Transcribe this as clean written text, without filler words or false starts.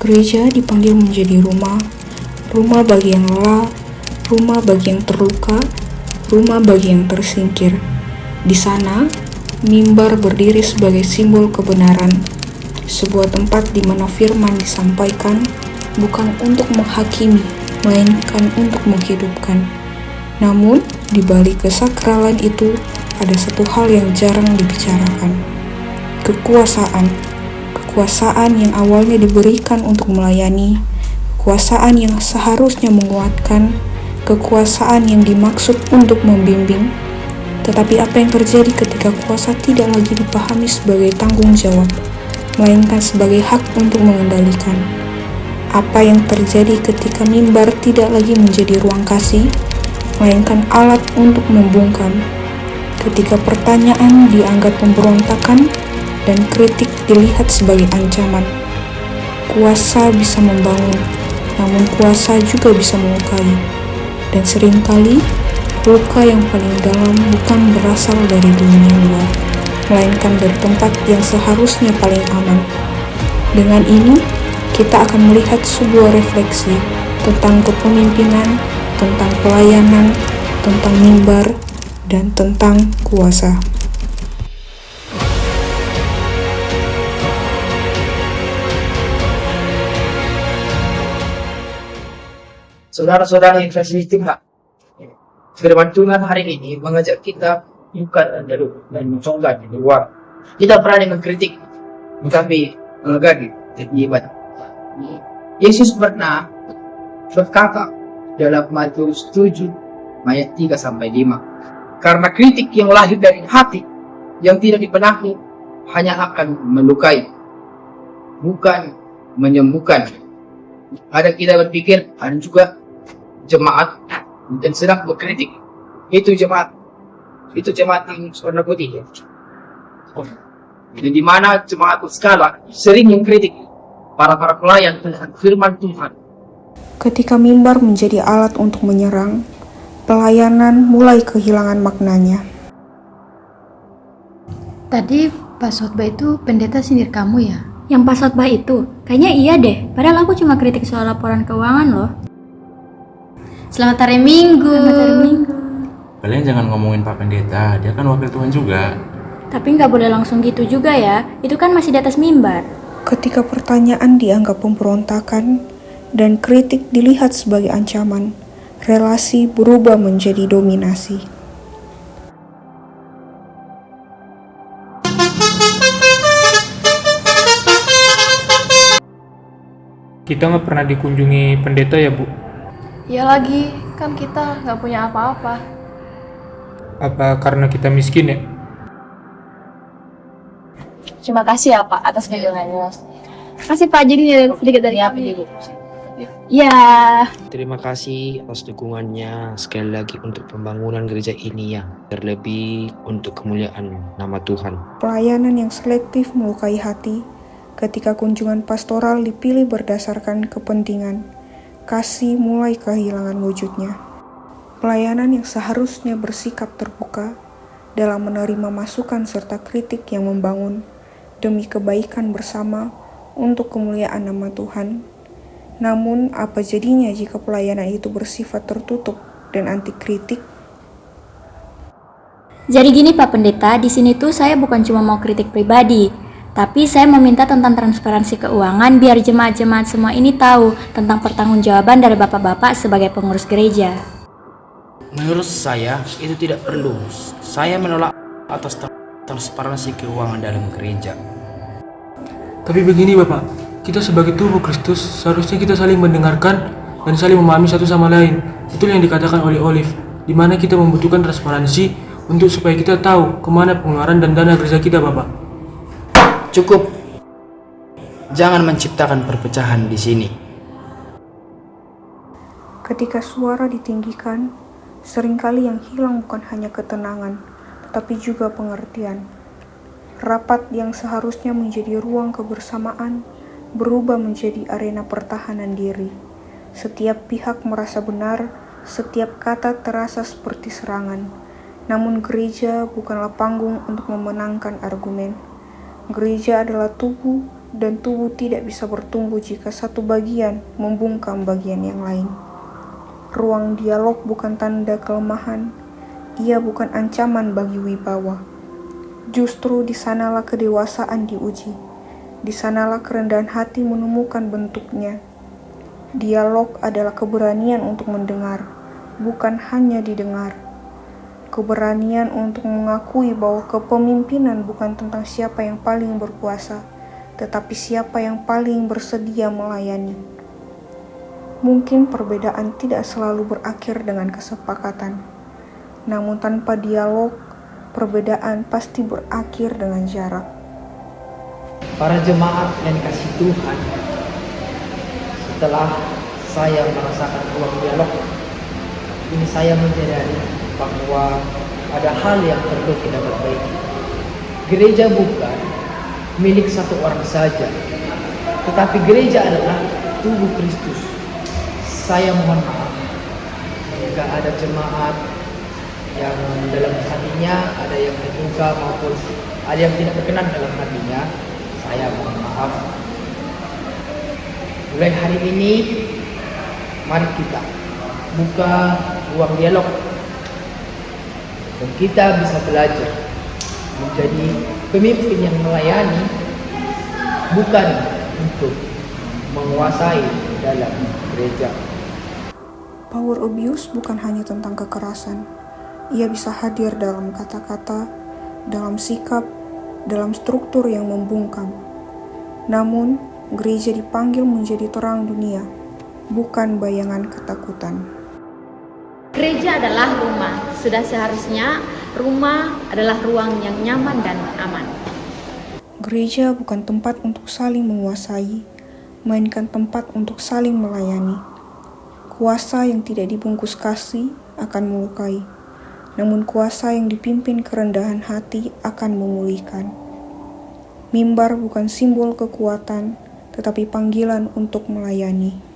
Gereja dipanggil menjadi rumah, rumah bagi yang lelah, rumah bagi yang terluka, rumah bagi yang tersingkir. Di sana, mimbar berdiri sebagai simbol kebenaran, sebuah tempat di mana firman disampaikan bukan untuk menghakimi, melainkan untuk menghidupkan. Namun, di balik kesakralan itu ada satu hal yang jarang dibicarakan. Kekuasaan yang awalnya diberikan untuk melayani, kekuasaan yang seharusnya menguatkan, kekuasaan yang dimaksud untuk membimbing. Tetapi apa yang terjadi ketika kuasa tidak lagi dipahami sebagai tanggung jawab, melainkan sebagai hak untuk mengendalikan? Apa yang terjadi ketika mimbar tidak lagi menjadi ruang kasih, melainkan alat untuk membungkam? Ketika pertanyaan dianggap pemberontakan dan kritik dilihat sebagai ancaman. Kuasa bisa membangun, namun kuasa juga bisa melukai. Dan seringkali, luka yang paling dalam bukan berasal dari dunia luar, melainkan dari tempat yang seharusnya paling aman. Dengan ini, kita akan melihat sebuah refleksi tentang kepemimpinan, tentang pelayanan, tentang mimbar, dan tentang kuasa. Saudara-saudara yang kasih Tuhan, firman Tuhan hari ini mengajak kita bukan menjauh dan mencoba di luar. Kita berani mengkritik, tetapi mengagari kehidupan. Yesus pernah berkata dalam Matius 7 ayat 3-5, karena kritik yang lahir dari hati yang tidak dibenahi hanya akan melukai, bukan menyembuhkan. Ada kita berpikir, ada juga jemaat dan sedang berkritik. Itu jemaat yang warna putih. Dan di mana jemaat skala sering mengkritik para pelayan tentang firman Tuhan. Ketika mimbar menjadi alat untuk menyerang, pelayanan mulai kehilangan maknanya. Tadi pas khotbah itu pendeta sindir kamu ya? Yang pas khotbah itu? Kayaknya iya deh, padahal aku cuma kritik soal laporan keuangan loh. Selamat hari Minggu. Selamat hari Minggu. Kalian jangan ngomongin Pak Pendeta, dia kan wakil Tuhan juga. Tapi nggak boleh langsung gitu juga ya, itu kan masih di atas mimbar. Ketika pertanyaan dianggap pemberontakan dan kritik dilihat sebagai ancaman, relasi berubah menjadi dominasi. Kita nggak pernah dikunjungi pendeta ya, Bu? Ya lagi, kan kita nggak punya apa-apa. Apa karena kita miskin ya? Terima kasih ya Pak atas kunjungannya. Kasih Pak, jadi sedikit dari apa Ibu? Ya. Terima kasih atas dukungannya sekali lagi untuk pembangunan gereja ini ya, terlebih untuk kemuliaan nama Tuhan. Pelayanan yang selektif melukai hati ketika kunjungan pastoral dipilih berdasarkan kepentingan. Kasih mulai kehilangan wujudnya. Pelayanan yang seharusnya bersikap terbuka dalam menerima masukan serta kritik yang membangun demi kebaikan bersama untuk kemuliaan nama Tuhan. Namun, apa jadinya jika pelayanan itu bersifat tertutup dan anti kritik? Jadi gini Pak Pendeta, di sini tuh saya bukan cuma mau kritik pribadi, tapi saya meminta tentang transparansi keuangan biar jemaat-jemaat semua ini tahu tentang pertanggungjawaban dari bapak-bapak sebagai pengurus gereja. Menurut saya itu tidak perlu. Saya menolak atas transparansi keuangan dalam gereja. Tapi begini Bapak, kita sebagai tubuh Kristus seharusnya kita saling mendengarkan dan saling memahami satu sama lain. Betul yang dikatakan oleh Olive, di mana kita membutuhkan transparansi untuk supaya kita tahu kemana pengeluaran dan dana gereja kita, Bapak. Cukup. Jangan menciptakan perpecahan di sini. Ketika suara ditinggikan, seringkali yang hilang bukan hanya ketenangan, tetapi juga pengertian. Rapat yang seharusnya menjadi ruang kebersamaan berubah menjadi arena pertahanan diri. Setiap pihak merasa benar, setiap kata terasa seperti serangan. Namun gereja bukanlah panggung untuk memenangkan argumen. Gereja adalah tubuh dan tubuh tidak bisa bertumbuh jika satu bagian membungkam bagian yang lain. Ruang dialog bukan tanda kelemahan, ia bukan ancaman bagi wibawa. Justru di sanalah kedewasaan diuji, di sanalah kerendahan hati menemukan bentuknya. Dialog adalah keberanian untuk mendengar, bukan hanya didengar. Keberanian untuk mengakui bahwa kepemimpinan bukan tentang siapa yang paling berkuasa, tetapi siapa yang paling bersedia melayani. Mungkin perbedaan tidak selalu berakhir dengan kesepakatan, namun tanpa dialog, perbedaan pasti berakhir dengan jarak. Para jemaat yang dikasih Tuhan, setelah saya merasakan ruang dialog, ini saya menyadari bahwa ada hal yang perlu kita perbaiki. Gereja bukan milik satu orang saja, tetapi gereja adalah tubuh Kristus. Saya mohon maaf jika ada jemaat yang dalam hatinya ada yang terluka maupun ada yang tidak berkenan dalam hatinya. Saya mohon maaf. Mulai hari ini, mari kita buka ruang dialog dan kita bisa belajar menjadi pemimpin yang melayani, bukan untuk menguasai dalam gereja. Power abuse bukan hanya tentang kekerasan. Ia bisa hadir dalam kata-kata, dalam sikap, dalam struktur yang membungkam. Namun, gereja dipanggil menjadi terang dunia, bukan bayangan ketakutan. Gereja adalah rumah. Sudah seharusnya rumah adalah ruang yang nyaman dan aman. Gereja bukan tempat untuk saling menguasai, melainkan tempat untuk saling melayani. Kuasa yang tidak dibungkus kasih akan melukai, namun kuasa yang dipimpin kerendahan hati akan memulihkan. Mimbar bukan simbol kekuatan, tetapi panggilan untuk melayani.